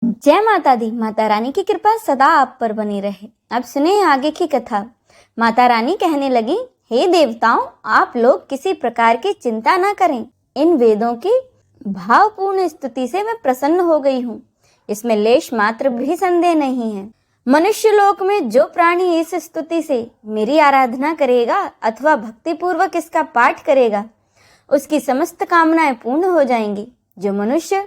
जय माता दी। माता रानी की कृपा सदा आप पर बनी रहे। अब सुने आगे की कथा। माता रानी कहने लगी, हे देवताओं, आप लोग किसी प्रकार की चिंता न करें। इन वेदों की भावपूर्ण स्तुति से मैं प्रसन्न हो गई हूँ। इसमें लेश मात्र भी संदेह नहीं है। मनुष्य लोक में जो प्राणी इस स्तुति से मेरी आराधना करेगा अथवा भक्ति पूर्वक इसका पाठ करेगा, उसकी समस्त कामनाएं पूर्ण हो जाएंगी। जो मनुष्य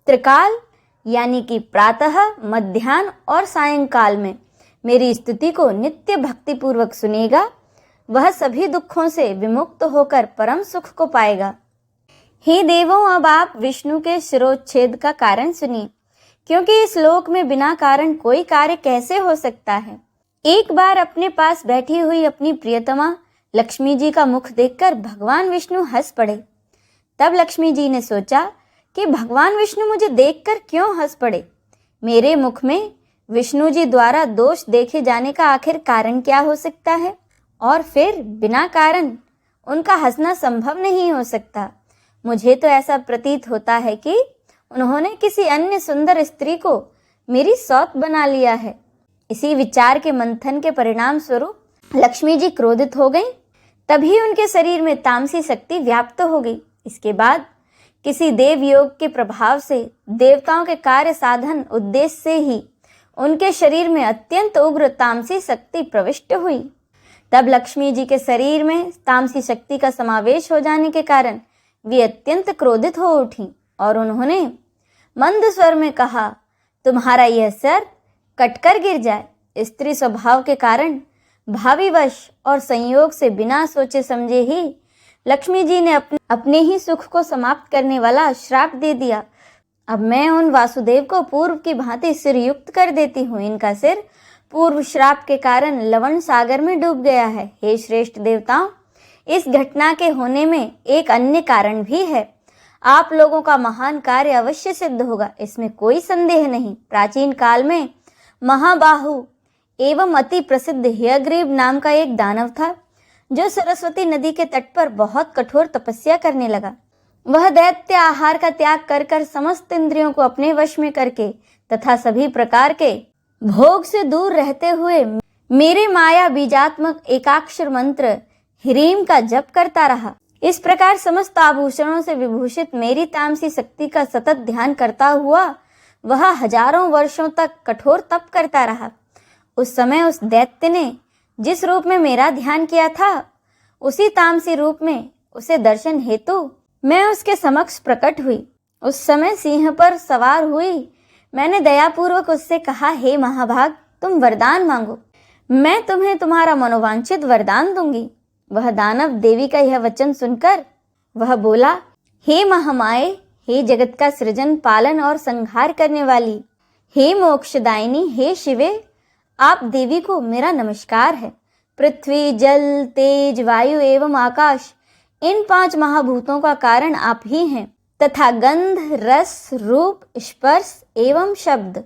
त्रिकाल यानी कि प्रातः, मध्याह्न और सायंकाल में मेरी स्तुति को नित्य भक्ति पूर्वक सुनेगा, वह सभी दुखों से विमुक्त होकर परम सुख को पाएगा। हे देवों, अब आप विष्णु के शिरोच्छेद का कारण सुनिए, क्योंकि इस लोक में बिना कारण कोई कार्य कैसे हो सकता है। एक बार अपने पास बैठी हुई अपनी प्रियतमा लक्ष्मी जी का मुख देखकर भगवान विष्णु हंस पड़े। तब लक्ष्मी जी ने सोचा कि भगवान विष्णु मुझे देखकर क्यों हंस पड़े। मेरे मुख में विष्णु जी द्वारा दोष देखे जाने का आखिर कारण क्या हो सकता है, और फिर बिना कारण उनका हंसना संभव नहीं हो सकता। मुझे तो ऐसा प्रतीत होता है कि उन्होंने किसी अन्य सुंदर स्त्री को मेरी सौत बना लिया है। इसी विचार के मंथन के परिणाम स्वरूप लक्ष्मी जी क्रोधित हो गईं। तभी उनके शरीर में तामसी शक्ति व्याप्त हो गई। इसके बाद किसी देव योग के प्रभाव से देवताओं के कार्य साधन उद्देश्य से ही उनके शरीर में अत्यंत उग्र तामसी शक्ति प्रविष्ट हुई। तब लक्ष्मी जी के शरीर में तामसी शक्ति का समावेश हो जाने के कारण वे अत्यंत क्रोधित हो उठी और उन्होंने मंद स्वर में कहा, तुम्हारा यह सर कटकर गिर जाए। स्त्री स्वभाव के कारण भावीवश और संयोग से बिना सोचे समझे ही लक्ष्मी जी ने अपने ही सुख को समाप्त करने वाला श्राप दे दिया। अब मैं उन वासुदेव को पूर्व की भांति सिर युक्त कर देती हूँ। इनका सिर पूर्व श्राप के कारण लवण सागर में डूब गया है। हे श्रेष्ठ देवताओं, इस घटना के होने में एक अन्य कारण भी है। आप लोगों का महान कार्य अवश्य सिद्ध होगा, इसमें कोई संदेह नहीं। प्राचीन काल में महाबाहु एवं अति प्रसिद्ध हयग्रीव नाम का एक दानव था, जो सरस्वती नदी के तट पर बहुत कठोर तपस्या करने लगा। वह दैत्य आहार का त्याग कर कर समस्त इंद्रियों को अपने वश में करके तथा सभी प्रकार के भोग से दूर रहते हुए मेरे माया बीजात्मक एकाक्षर मंत्र ह्रीम का जप करता रहा। इस प्रकार समस्त आभूषणों से विभूषित मेरी तामसी शक्ति का सतत ध्यान करता हुआ वह हजारों वर्षों तक कठोर तप करता रहा। उस समय उस दैत्य ने जिस रूप में मेरा ध्यान किया था, उसी तामसी रूप में उसे दर्शन हेतु मैं उसके समक्ष प्रकट हुई। उस समय सिंह पर सवार हुई मैंने दयापूर्वक उससे कहा, हे महाभाग, तुम वरदान मांगो, मैं तुम्हें तुम्हारा मनोवांछित वरदान दूंगी। वह दानव देवी का यह वचन सुनकर वह बोला, हे महामाये, हे जगत का सृजन, पालन और संहार करने वाली, हे मोक्षदायिनी, हे शिवे, आप देवी को मेरा नमस्कार है। पृथ्वी, जल, तेज, वायु एवं आकाश, इन 5 महाभूतों का कारण आप ही हैं, तथा गंध, रस, रूप, स्पर्श एवं शब्द,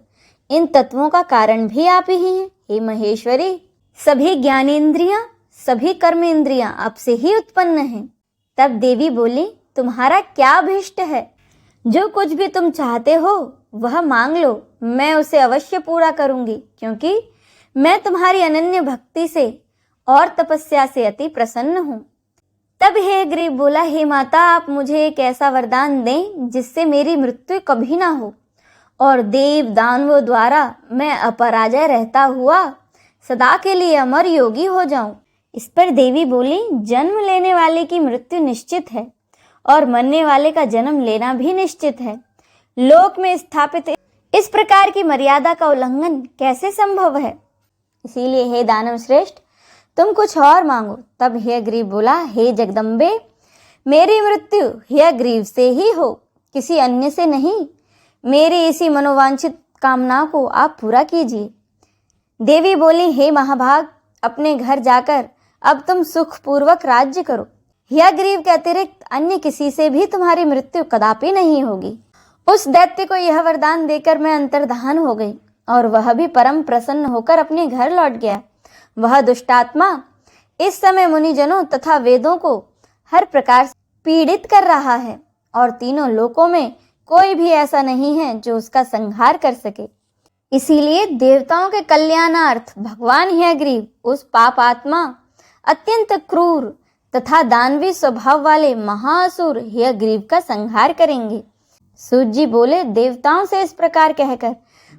इन तत्वों का कारण भी आप ही हैं। हे महेश्वरी, सभी ज्ञानेंद्रियां, सभी कर्म इंद्रियां आपसे ही उत्पन्न हैं। तब देवी बोली, तुम्हारा क्या अभीष्ट है? जो कुछ भी तुम चाहते हो वह मांग लो, मैं उसे अवश्य पूरा करूंगी, क्योंकि मैं तुम्हारी अनन्य भक्ति से और तपस्या से अति प्रसन्न हूँ। तब हयग्रीव बोला, हे माता, आप मुझे एक ऐसा वरदान दें जिससे मेरी मृत्यु कभी ना हो और देव दानवों द्वारा मैं अपराजय रहता हुआ सदा के लिए अमर योगी हो जाऊं। इस पर देवी बोली, जन्म लेने वाले की मृत्यु निश्चित है और मरने वाले का जन्म लेना भी निश्चित है। लोक में स्थापित इस प्रकार की मर्यादा का उल्लंघन कैसे संभव है? इसीलिए हे दानव श्रेष्ठ, तुम कुछ और मांगो। तब हयग्रीव बोला, हे जगदम्बे, मेरी मृत्यु हयग्रीव से ही हो, किसी अन्य से नहीं। मेरी इसी मनोवांछित कामना को आप पूरा कीजिए। देवी बोली, हे महाभाग, अपने घर जाकर अब तुम सुख पूर्वक राज्य करो। हयग्रीव के अतिरिक्त अन्य किसी से भी तुम्हारी मृत्यु कदापि नहीं होगी। उस दैत्य को यह वरदान देकर मैं अंतर्धान हो गई और वह भी परम प्रसन्न होकर अपने घर लौट गया। वह दुष्टात्मा इस समय मुनिजनों तथा वेदों को हर प्रकार से पीड़ित कर रहा है और तीनों लोकों में कोई भी ऐसा नहीं है जो उसका संहार कर सके। इसीलिए देवताओं के कल्याणार्थ भगवान हयग्रीव उस पाप आत्मा, अत्यंत क्रूर तथा दानवी स्वभाव वाले महाअसुर हयग्रीव का संहार करेंगे। सूत जी बोले, देवताओं से इस प्रकार कहकर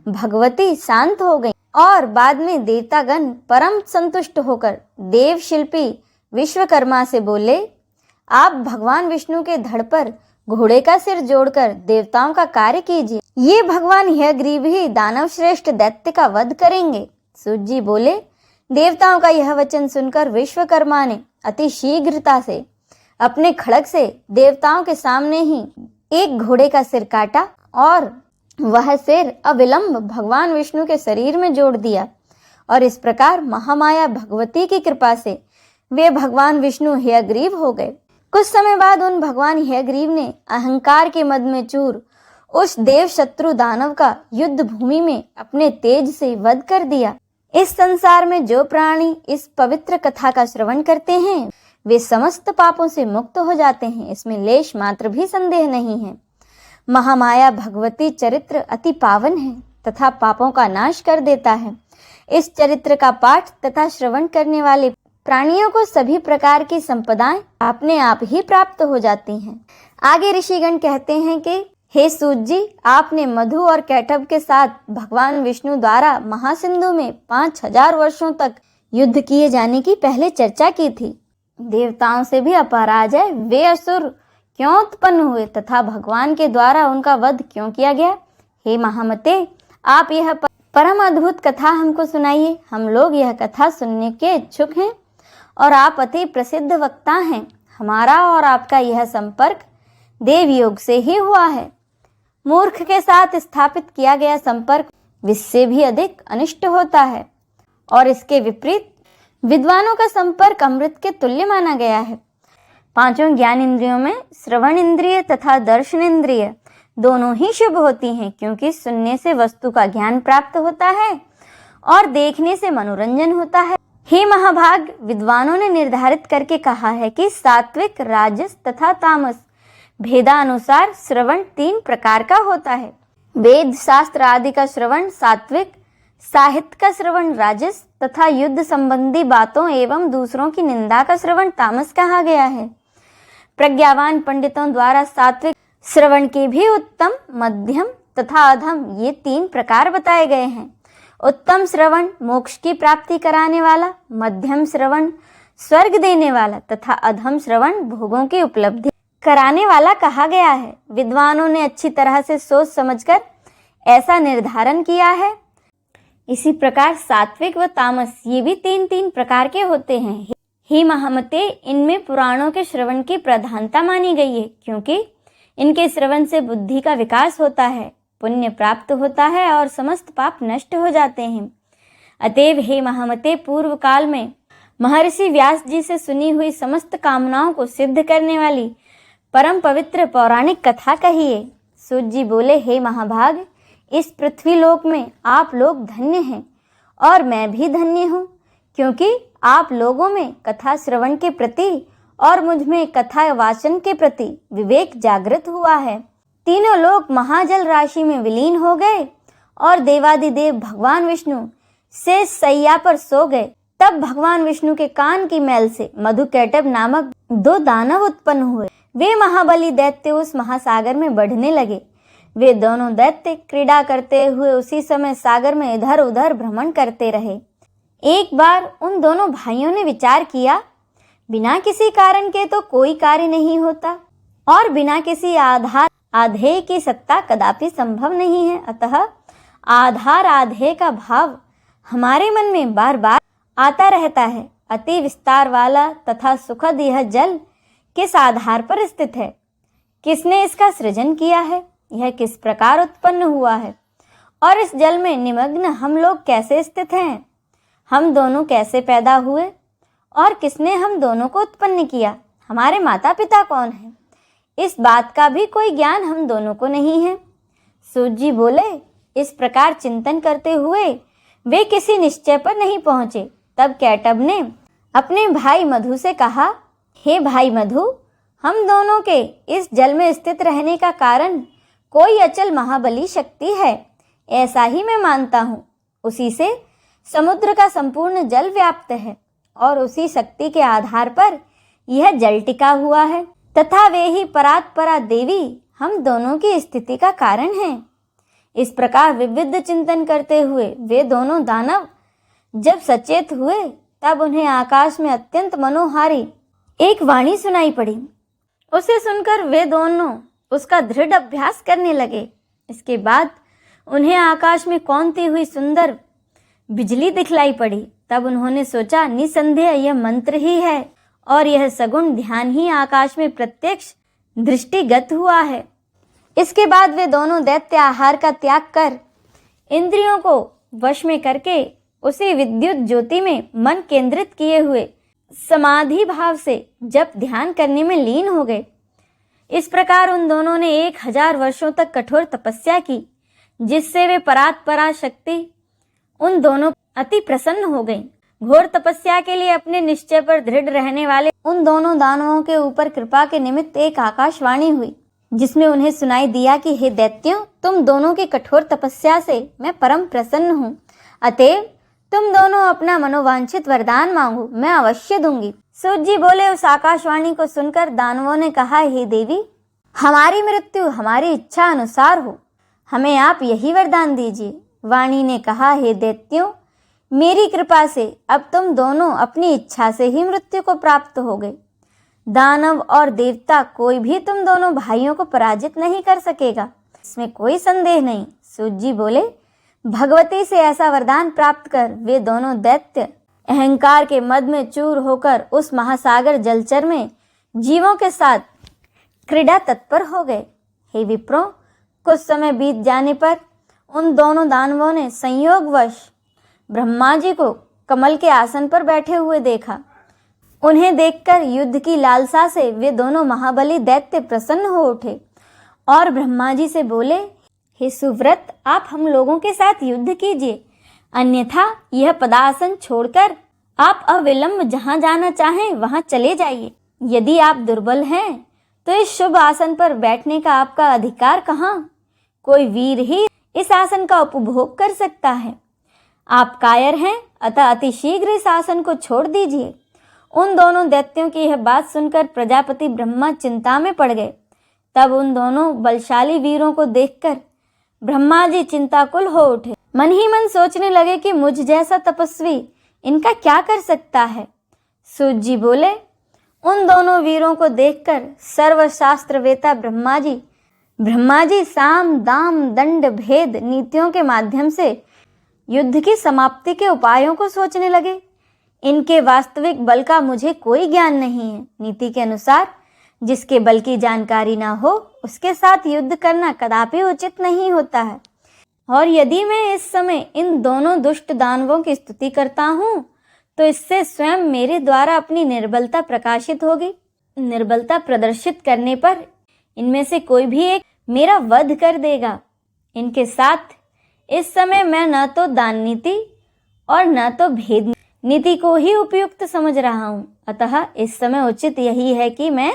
भगवती शांत हो गई और बाद में देवतागण परम संतुष्ट होकर देव शिल्पी विश्वकर्मा से बोले, आप भगवान विष्णु के धड़ पर घोड़े का सिर जोड़कर देवताओं का कार्य कीजिए। ये भगवान हयग्रीव ही दानव श्रेष्ठ दैत्य का वध करेंगे। सूत जी बोले, देवताओं का यह वचन सुनकर विश्वकर्मा ने अति शीघ्रता से अपने खड़ग से देवताओं के सामने ही एक घोड़े का सिर काटा और वह सिर अविलंब भगवान विष्णु के शरीर में जोड़ दिया। और इस प्रकार महामाया भगवती की कृपा से वे भगवान विष्णु हयग्रीव हो गए। कुछ समय बाद उन भगवान हयग्रीव ने अहंकार के मद में चूर उस देव शत्रु दानव का युद्ध भूमि में अपने तेज से वध कर दिया। इस संसार में जो प्राणी इस पवित्र कथा का श्रवण करते हैं वे समस्त पापों से मुक्त हो जाते हैं, इसमें लेश मात्र भी संदेह नहीं है। महामाया भगवती चरित्र अति पावन है तथा पापों का नाश कर देता है। इस चरित्र का पाठ तथा श्रवण करने वाले प्राणियों को सभी प्रकार की संपदाएं अपने आप ही प्राप्त हो जाती हैं। आगे ऋषिगण कहते हैं कि हे सूत जी, आपने मधु और कैटभ के साथ भगवान विष्णु द्वारा महासिंधु में 5000 वर्षों तक युद्ध किए जाने की पहले चर्चा की थी। देवताओं से भी अपराजय वे असुर क्यों उत्पन्न हुए तथा भगवान के द्वारा उनका वध क्यों किया गया। हे महामते, आप यह परम अद्भुत कथा हमको सुनाइए। हम लोग यह कथा सुनने के इच्छुक हैं और आप अति प्रसिद्ध वक्ता हैं। हमारा और आपका यह संपर्क देव योग से ही हुआ है। मूर्ख के साथ स्थापित किया गया संपर्क विष से भी अधिक अनिष्ट होता है और इसके विपरीत विद्वानों का संपर्क अमृत के तुल्य माना गया है। पांचों ज्ञान इंद्रियों में श्रवण इंद्रिय तथा दर्शन इंद्रिय दोनों ही शुभ होती हैं, क्योंकि सुनने से वस्तु का ज्ञान प्राप्त होता है और देखने से मनोरंजन होता है। हे महाभाग, विद्वानों ने निर्धारित करके कहा है कि सात्विक, राजस तथा तामस भेदानुसार श्रवण 3 प्रकार का होता है। वेद शास्त्र आदि का श्रवण सात्विक, साहित्य का श्रवण राजस तथा युद्ध संबंधी बातों एवं दूसरों की निंदा का श्रवण तामस कहा गया है। प्रज्ञावान पंडितों द्वारा सात्विक श्रवण के भी उत्तम, मध्यम तथा अधम ये 3 प्रकार बताए गए हैं। उत्तम श्रवण मोक्ष की प्राप्ति कराने वाला, मध्यम श्रवण स्वर्ग देने वाला तथा अधम श्रवण भोगों की उपलब्धि कराने वाला कहा गया है। विद्वानों ने अच्छी तरह से सोच समझकर ऐसा निर्धारण किया है। इसी प्रकार सात्विक व तामस ये भी 3 प्रकार के होते हैं। हे महामते, इनमें पुराणों के श्रवण की प्रधानता मानी गई है, क्योंकि इनके श्रवण से बुद्धि का विकास होता है, पुण्य प्राप्त होता है और समस्त पाप नष्ट हो जाते हैं। अतएव हे महामते, पूर्व काल में महर्षि व्यास जी से सुनी हुई समस्त कामनाओं को सिद्ध करने वाली परम पवित्र पौराणिक कथा कहिए। सूत जी बोले, हे महाभाग, इस पृथ्वी लोक में आप लोग धन्य हैं और मैं भी धन्य हूँ, क्योंकि आप लोगों में कथा श्रवण के प्रति और मुझ में कथा वाचन के प्रति विवेक जागृत हुआ है। तीनों लोग महाजल राशि में विलीन हो गए और देवादिदेव भगवान विष्णु से सैया पर सो गए। तब भगवान विष्णु के कान की मैल से मधुकैटभ नामक 2 दानव उत्पन्न हुए। वे महाबली दैत्य उस महासागर में बढ़ने लगे। वे दोनों दैत्य क्रीड़ा करते हुए उसी समय सागर में इधर उधर भ्रमण करते रहे। एक बार उन दोनों भाइयों ने विचार किया, बिना किसी कारण के तो कोई कार्य नहीं होता और बिना किसी आधार आधेय की सत्ता कदापि संभव नहीं है। अतः आधार आधेय का भाव हमारे मन में बार बार आता रहता है। अति विस्तार वाला तथा सुखद यह जल किस आधार पर स्थित है? किसने इसका सृजन किया है? यह किस प्रकार उत्पन्न हुआ है? और इस जल में निमग्न हम लोग कैसे स्थित हैं? हम दोनों कैसे पैदा हुए और किसने हम दोनों को उत्पन्न किया? हमारे माता पिता कौन हैं? इस बात का भी कोई ज्ञान हम दोनों को नहीं है। सूत जी बोले, इस प्रकार चिंतन करते हुए वे किसी निश्चय पर नहीं पहुंचे। तब कैटभ ने अपने भाई मधु से कहा, हे भाई मधु, हम दोनों के इस जल में स्थित रहने का कारण कोई अचल महाबली शक्ति है, ऐसा ही मैं मानता हूँ। उसी से समुद्र का संपूर्ण जल व्याप्त है और उसी शक्ति के आधार पर यह जल टिका हुआ है तथा वे ही परात्परा देवी हम दोनों की स्थिति का कारण हैं। इस प्रकार विविध चिंतन करते हुए वे दोनों दानव जब सचेत हुए तब उन्हें आकाश में अत्यंत मनोहारी एक वाणी सुनाई पड़ी। उसे सुनकर वे दोनों उसका दृढ़ अभ्यास करने लगे। इसके बाद उन्हें आकाश में कौंधती हुई सुंदर बिजली दिखलाई पड़ी। तब उन्होंने सोचा, निसंदेह यह मंत्र ही है और यह सगुण ध्यान ही आकाश में प्रत्यक्ष दृष्टिगत हुआ है। इसके बाद वे दोनों दैत्य आहार का त्याग कर इंद्रियों को वश में करके उसी विद्युत ज्योति में मन केंद्रित किए हुए समाधि भाव से जप ध्यान करने में लीन हो गए। इस प्रकार उन दोनों ने 1000 वर्षों तक कठोर तपस्या की, जिससे वे परात्परा शक्ति उन दोनों अति प्रसन्न हो गई। घोर तपस्या के लिए अपने निश्चय पर दृढ़ रहने वाले उन दोनों दानवों के ऊपर कृपा के निमित्त एक आकाशवाणी हुई, जिसमें उन्हें सुनाई दिया कि हे दैत्यों, तुम दोनों की कठोर तपस्या से मैं परम प्रसन्न हूँ। अतएव तुम दोनों अपना मनोवांछित वरदान मांगो, मैं अवश्य दूंगी। सूत जी बोले, उस आकाशवाणी को सुनकर दानवों ने कहा, हे देवी, हमारी मृत्यु हमारी इच्छा अनुसार हो, हमें आप यही वरदान दीजिए। वाणी ने कहा, हे दैत्यों, मेरी कृपा से अब तुम दोनों अपनी इच्छा से ही मृत्यु को प्राप्त हो गए। दानव और देवता कोई भी तुम दोनों भाइयों को पराजित नहीं कर सकेगा, इसमें कोई संदेह नहीं। सूत जी बोले, भगवती से ऐसा वरदान प्राप्त कर वे दोनों दैत्य अहंकार के मद में चूर होकर उस महासागर जलचर में जीवों के साथ क्रीड़ा तत्पर हो गए। हे विप्रों, कुछ समय बीत जाने पर उन दोनों दानवों ने संयोगवश ब्रह्मा जी को कमल के आसन पर बैठे हुए देखा। उन्हें देखकर युद्ध की लालसा से वे दोनों महाबली दैत्य प्रसन्न हो उठे और ब्रह्मा जी से बोले, हे सुव्रत, आप हम लोगों के साथ युद्ध कीजिए, अन्यथा यह पदासन छोड़कर आप अविलंब जहां जाना चाहें वहां चले जाइए। यदि आप दुर्बल हैं तो इस शुभ आसन पर बैठने का आपका अधिकार कहाँ? कोई वीर ही इस आसन का उपभोग कर सकता है। आप कायर हैं, अतः अतिशीघ्र इस आसन को छोड़ दीजिए। उन दोनों दैत्यों की यह बात सुनकर प्रजापति ब्रह्मा चिंता में पड़ गए। तब उन दोनों बलशाली वीरों को देखकर ब्रह्मा जी चिंताकुल हो उठे। मन ही मन सोचने लगे कि मुझ जैसा तपस्वी इनका क्या कर सकता है। सूत जी बोले, उन दोनों वीरों को देखकर सर्वशास्त्रवेता ब्रह्मा जी साम दाम दंड भेद नीतियों के माध्यम से युद्ध की समाप्ति के उपायों को सोचने लगे। इनके वास्तविक बल का मुझे कोई ज्ञान नहीं है। नीति के अनुसार जिसके बल की जानकारी ना हो उसके साथ युद्ध करना कदापि उचित नहीं होता है। और यदि मैं इस समय इन दोनों दुष्ट दानवों की स्तुति करता हूँ तो इससे स्वयं मेरे द्वारा अपनी निर्बलता प्रकाशित होगी। निर्बलता प्रदर्शित करने पर इनमें से कोई भी एक मेरा वध कर देगा। इनके साथ इस समय मैं न तो दान नीति और न तो भेद नीति को ही उपयुक्त समझ रहा हूँ। अतः इस समय उचित यही है कि मैं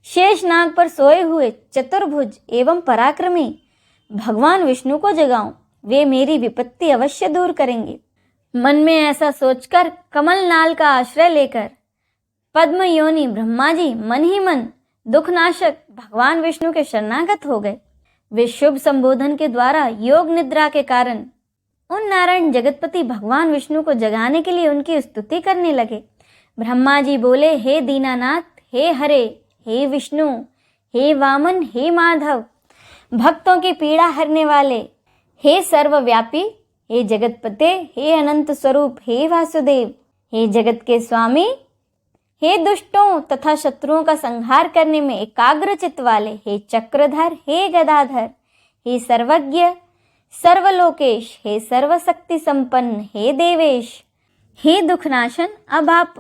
शेषनाग पर सोए हुए चतुर्भुज एवं पराक्रमी भगवान विष्णु को जगाऊं। वे मेरी विपत्ति अवश्य दूर करेंगे। मन में ऐसा सोचकर कमल नाल का आश्रय लेकर पद्म योनि ब्रह्मा जी मन ही मन दुखनाशक भगवान विष्णु के शरणागत हो गए। वे शुभ संबोधन के द्वारा योग निद्रा के कारण उन नारायण जगतपति भगवान विष्णु को जगाने के लिए उनकी स्तुति करने लगे। ब्रह्मा जी बोले, हे दीनानाथ, हे हरे, हे विष्णु, हे वामन, हे माधव, भक्तों की पीड़ा हरने वाले, हे सर्वव्यापी, हे जगतपते, हे अनंत स्वरूप, हे वासुदेव, हे जगत के स्वामी, हे दुष्टों तथा शत्रुओं का संहार करने में एकाग्र चित्त वाले, हे चक्रधर, हे गदाधर, हे सर्वज्ञ, सर्वलोकेश, हे सर्वशक्ति संपन्न, हे देवेश, हे दुखनाशन, अब आप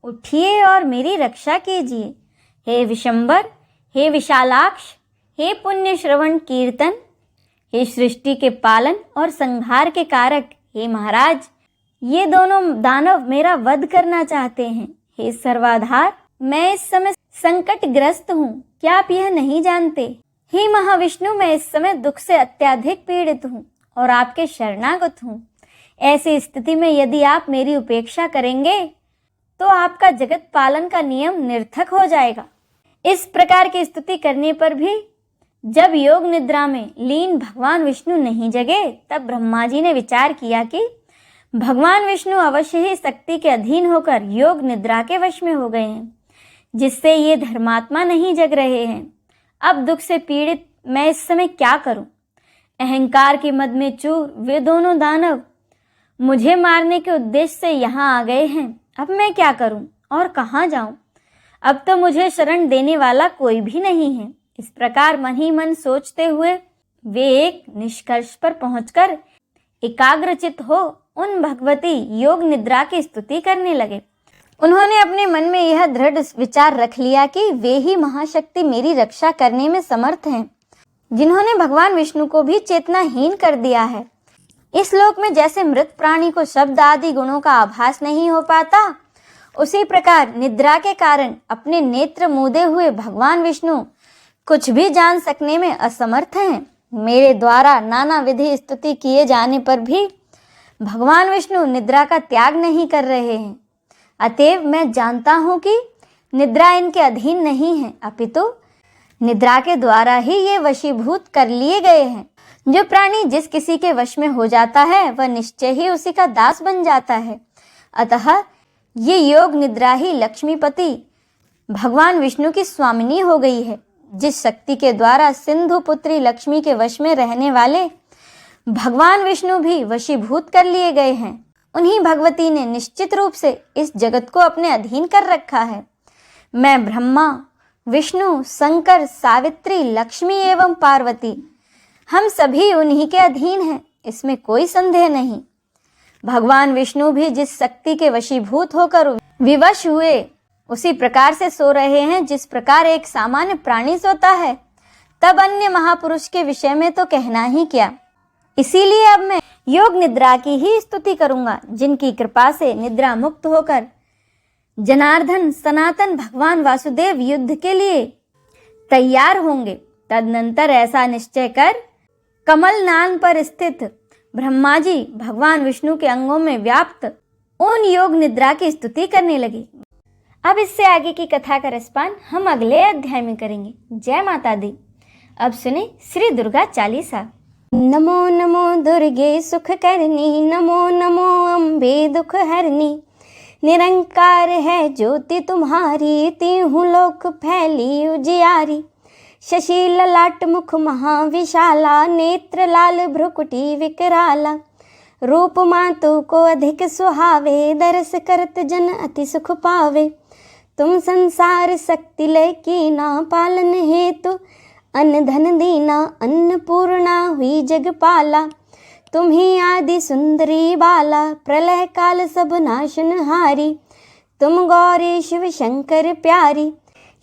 उठिए और मेरी रक्षा कीजिए। हे विशंबर, हे विशालाक्ष, हे पुण्य श्रवण कीर्तन, हे सृष्टि के पालन और संहार के कारक, हे महाराज, ये दोनों दानव मेरा वध करना चाहते हैं। हे सर्वाधार, मैं इस समय संकटग्रस्त हूँ, क्या आप यह नहीं जानते? हे महाविष्णु, मैं इस समय दुख से अत्यधिक पीड़ित हूँ और आपके शरणागत हूँ। ऐसी स्थिति में यदि आप मेरी उपेक्षा करेंगे तो आपका जगत पालन का नियम निरर्थक हो जाएगा। इस प्रकार की स्तुति करने पर भी जब योग निद्रा में लीन भगवान विष्णु नहीं जगे, तब ब्रह्मा जी ने विचार किया कि भगवान विष्णु अवश्य ही शक्ति के अधीन होकर योग निद्रा के वश में हो गए हैं, जिससे ये धर्मात्मा नहीं जग रहे हैं। अब दुख से पीड़ित मैं इस समय क्या करूं? अहंकार के मद में चूर वे दोनों दानव मुझे मारने के उद्देश्य से यहाँ आ गए हैं। अब मैं क्या करूं और कहाँ जाऊं? अब तो मुझे शरण देने वाला कोई भी नहीं है। इस प्रकार मन ही मन सोचते हुए वे एक निष्कर्ष पर पहुंचकर एकाग्रचित हो उन भगवती योग निद्रा की स्तुति करने लगे। उन्होंने अपने मन में यह दृढ़ विचार रख लिया कि वे ही महाशक्ति मेरी रक्षा करने में समर्थ हैं, जिन्होंने भगवान विष्णु को भी चेतनाहीन कर दिया है। इस लोक में जैसे मृत प्राणी को शब्द आदि गुणों का आभास नहीं हो पाता, उसी प्रकार निद्रा के कारण अपने नेत्र मूंदे हुए भगवान विष्णु कुछ भी जान सकने में असमर्थ हैं। मेरे द्वारा नाना विधि स्तुति किए जाने पर भी भगवान विष्णु निद्रा का त्याग नहीं कर रहे हैं। अतएव मैं जानता हूँ कि निद्रा इनके अधीन नहीं है, अपितु निद्रा के द्वारा ही ये वशीभूत कर लिए गए हैं। जो प्राणी जिस किसी के वश में हो जाता है वह निश्चय ही उसी का दास बन जाता है। अतः ये योग निद्रा ही लक्ष्मीपति भगवान विष्णु की स्वामिनी हो गई है। जिस शक्ति के द्वारा सिंधु पुत्री लक्ष्मी के वश में रहने वाले भगवान विष्णु भी वशीभूत कर लिए गए हैं, उन्हीं भगवती ने निश्चित रूप से इस जगत को अपने अधीन कर रखा है। मैं ब्रह्मा, विष्णु, शंकर, सावित्री, लक्ष्मी एवं पार्वती, हम सभी उन्हीं के अधीन हैं, इसमें कोई संदेह नहीं। भगवान विष्णु भी जिस शक्ति के वशीभूत होकर विवश हुए उसी प्रकार से सो रहे हैं जिस प्रकार एक सामान्य प्राणी सोता है। तब अन्य महापुरुष के विषय में तो कहना ही क्या। इसीलिए अब मैं योग निद्रा की ही स्तुति करूंगा, जिनकी कृपा से निद्रा मुक्त होकर जनार्दन सनातन भगवान वासुदेव युद्ध के लिए तैयार होंगे। तदनंतर ऐसा निश्चय कर कमल नान पर स्थित ब्रह्मा जी भगवान विष्णु के अंगों में व्याप्त उन योग निद्रा की स्तुति करने लगे। अब इससे आगे की कथा का रसपान हम अगले अध्याय में करेंगे। जय माता दी। अब सुने श्री दुर्गा चालीसा। नमो नमो दुर्गे सुख करनी, नमो नमो अम्बे दुख हरनी, निरंकार है ज्योति तुम्हारी, तीहूं लोक फैली उजियारी। शशि ललाट मुख महाविशाला, नेत्र लाल भ्रुकुटी विकराला। रूप मातु को अधिक सुहावे, दरस करत जन अति सुख पावे। तुम संसार शक्ति लय कीना, पालन हेतु अन्न धन दीना। अन्नपूर्णा हुई जगपाला, तुम ही आदि सुंदरी बाला। प्रलय काल सब नाशनहारी, तुम गौरी शिव शंकर प्यारी।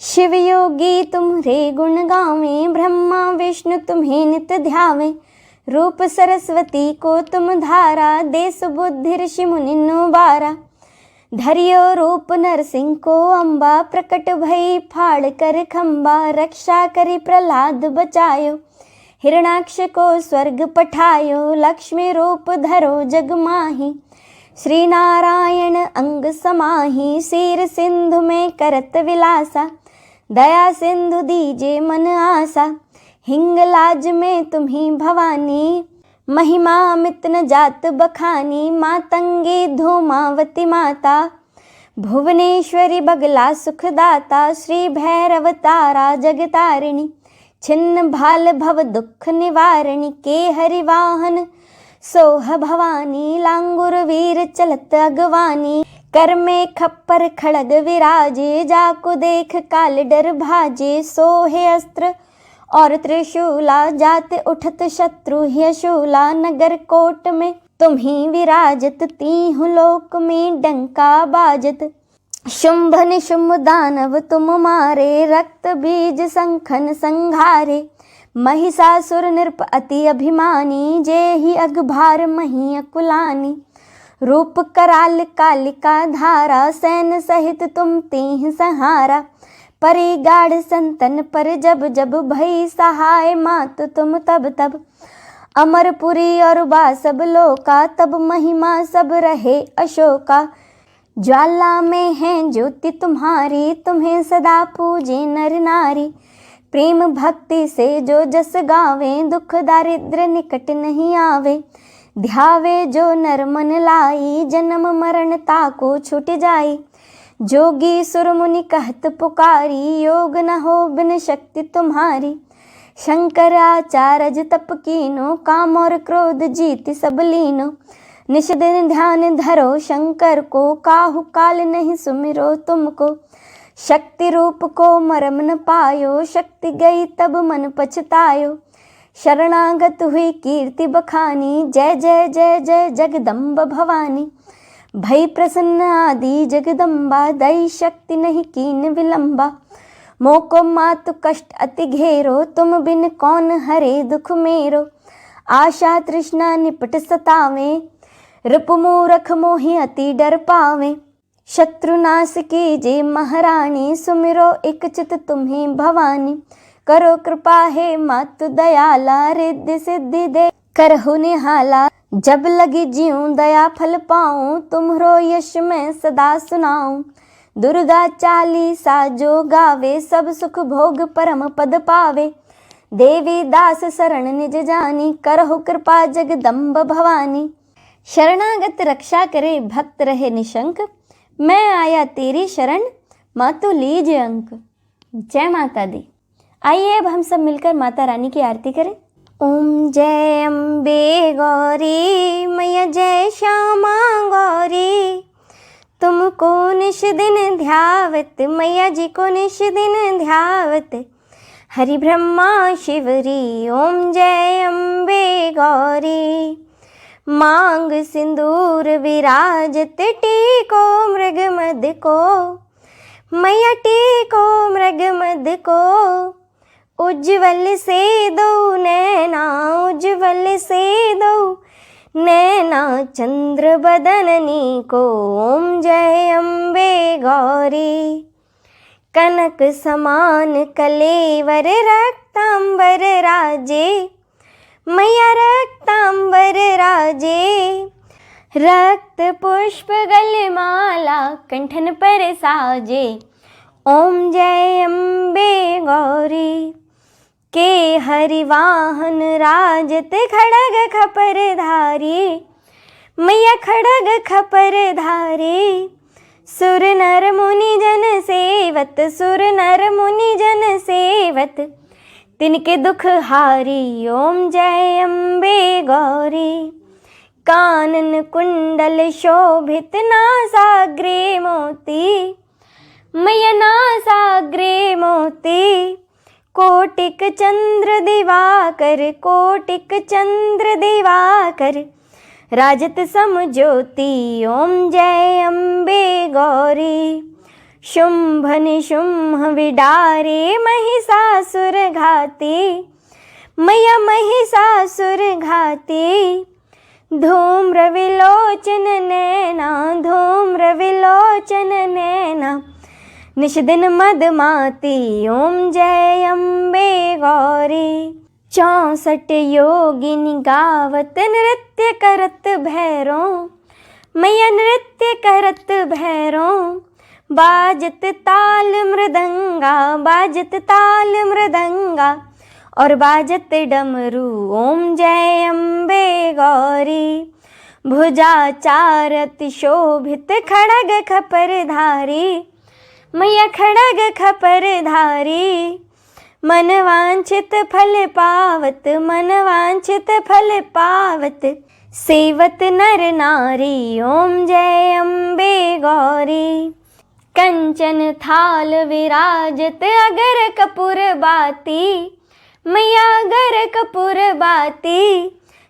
शिव योगी तुम्हारे गुण गावे, ब्रह्मा विष्णु तुम्हें नित ध्यावे। रूप सरस्वती को तुम धारा, देश बुद्धि ऋषि मुनि बारा। धरियो रूप नरसिंह को अम्बा, प्रकट भई फाड़ कर खम्बा। रक्षा करी प्रहलाद बचायो, हिरणाक्ष को स्वर्ग पठायो। लक्ष्मी रूप धरो जग माही, श्री नारायण अंग समाही। सिर सिंधु में करत विलासा, दया सिंधु दीजे मन आसा। हिंगलाज में तुम्ही भवानी, महिमा अमित न जात बखानी। मातंगी धूमावती माता, भुवनेश्वरी बगला सुखदाता। श्री भैरव तारा जगतारिणी, छिन्न भाल भव दुख निवारिणी। के हरिवाहन सोह भवानी, लांगुर वीर चलत अगवानी। कर में खप्पर खड़ग विराजे, जाको देख काल डर भाजे। सोहे अस्त्र और त्रिशूला, जाते उठत शत्रु यशूला। नगर कोट में तुम ही विराजत, तीहूं लोक में डंका बाजत। शुंभ निशुंभ दानव तुम मारे, रक्त बीज संखन संघारे। महिषासुर नृप अति अभिमानी, जेहि अघभार मही अकुलानी। रूप कराल कालिका धारा, सैन सहित तुम तीह सहारा। परी गाढ़ संतन पर जब जब भई सहाय मात तुम तब तब। अमरपुरी और बासब लोका तब महिमा सब रहे अशोका। ज्वाला में है ज्योति तुम्हारी तुम्हें सदा पूजे नर नारी। प्रेम भक्ति से जो जस गावे दुख दारिद्र निकट नहीं आवे। ध्यावे जो नर मन लाई जन्म मरण ताको छूट जाई। जोगी सुर मुनि कहत पुकारी योग न हो बिन शक्ति तुम्हारी। शंकर आचार्य तप कीनो काम और क्रोध जीत सब लीनो। निश दिन ध्यान धरो शंकर को काहू काल नहीं सुमिरो तुमको। शक्ति रूप को मरम न पायो शक्ति गई तब मन पछतायो। शरणागत हुई कीर्ति बखानी जय जय जय जय जगदम्ब भवानी। भई प्रसन्न आदि जगदम्बा दई शक्ति नहीं कीन विलंबा। मोको मातु कष्ट अति घेरो तुम बिन कौन हरे दुख मेरो। आशा तृष्णा निपट सतावे रिपु मूरख मोहि अति डर पावे। शत्रुनाश कीजे महारानी सुमिरो एक चित तुम्हें भवानी। करो कृपा हे मातु दयाला रिद्धि सिद्धि दे करहु निहाला। जब लगी जीऊं दया फल पाऊं तुम्हरो यश मैं सदा सुनाऊं। दुर्गा चालीसा जो गावे सब सुख भोग परम पद पावे। देवी दास शरण निज जानी करहु कृपा जगदम्ब भवानी। शरणागत रक्षा करे भक्त रहे निशंक। मैं आया तेरी शरण मातु लीजिए अंक। जय माता दी। आइए अब हम सब मिलकर माता रानी की आरती करें। ओम जय अम्बे गौरी मैया जय श्यामा गौरी। तुमको निश दिन ध्यावत मैया जी को निश दिन ध्यावत। हरि ब्रह्मा शिवरी ओम जय अम्बे गौरी। मांग सिंदूर विराजत टीको मृग मद को। मैया टीको मृग मद को। उज्ज्वल से दो नैना उज्ज्वल से दो नैना चंद्र बदननी को। ओम जय अम्बे गौरी। कनक समान कलेवर रक्तांबर राजे। मैया रक्तांबर राजे। रक्त पुष्प गलमाला कंठन पर साजे। ओम जय अम्बे गौरी। के हरिवाहन राजत खड़ग खपर धारी। मैया खड़ग खपर धारी। सुर नर मुनि जन सेवत सुर नर मुनि जन सेवत। तिनके दुख हारी ओम जय अम्बे गौरी। कानन कुंडल शोभित नासाग्रे मोती। मैया नासाग्रे मोती। कोटिक चंद्र दिवाकर कोटिक चंद्र दिवाकर। राजत सम ज्योति ओम जय अम्बे गौरी। शुंभ निशुंभ विडारे महिषासुर घाती। मैया महिषासुर घाती। धूम्र विलोचन नैना धूम्र विलोचन नैना। निश दिन मदमाती ओम जय अम्बे गौरी। 64 योगिनी गावत नृत्य करत भैरो। मैया नृत्य करत भैरो। बाजत ताल मृदंगा बाजत ताल मृदंगा। और बाजत डमरू ओम जय अम्बे गौरी। भुजा चारति शोभित खड़ग खपर धारी। मैया खड़ग खपर धारी। मन वांछित फल पावत मन वांछित फल पावत। सेवत नर नारी ओम जय अम्बे गौरी। कंचन थाल विराजत अगर कपूर बाती। मैया अगर कपूर बाती।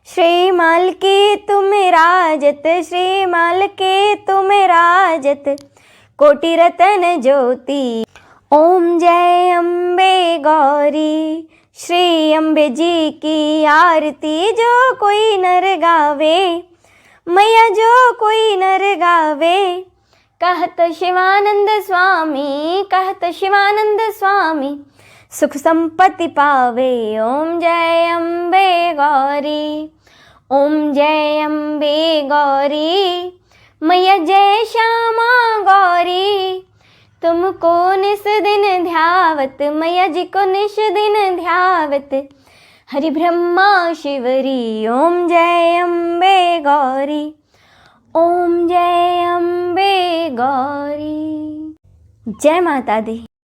श्रीमाल के तुम राजत श्रीमाल के तुम राजत। कोटि रतन ज्योति ओम जय अम्बे गौरी। श्री अम्बे जी की आरती जो कोई नर गावे। मैया जो कोई नर गावे। कहत शिवानंद स्वामी, कहत शिवानंद स्वामी, सुख संपत्ति पावे। ओम जय अम्बे गौरी, ओम जय अम्बे गौरी, मैया जय श्यामा गौरी, तुमको निस दिन ध्यावत, मैया जी को निस दिन ध्यावत, हरि ब्रह्मा शिवरी। ओम जय अम्बे गौरी, ओम जय अम्बे गौरी। जय माता दी।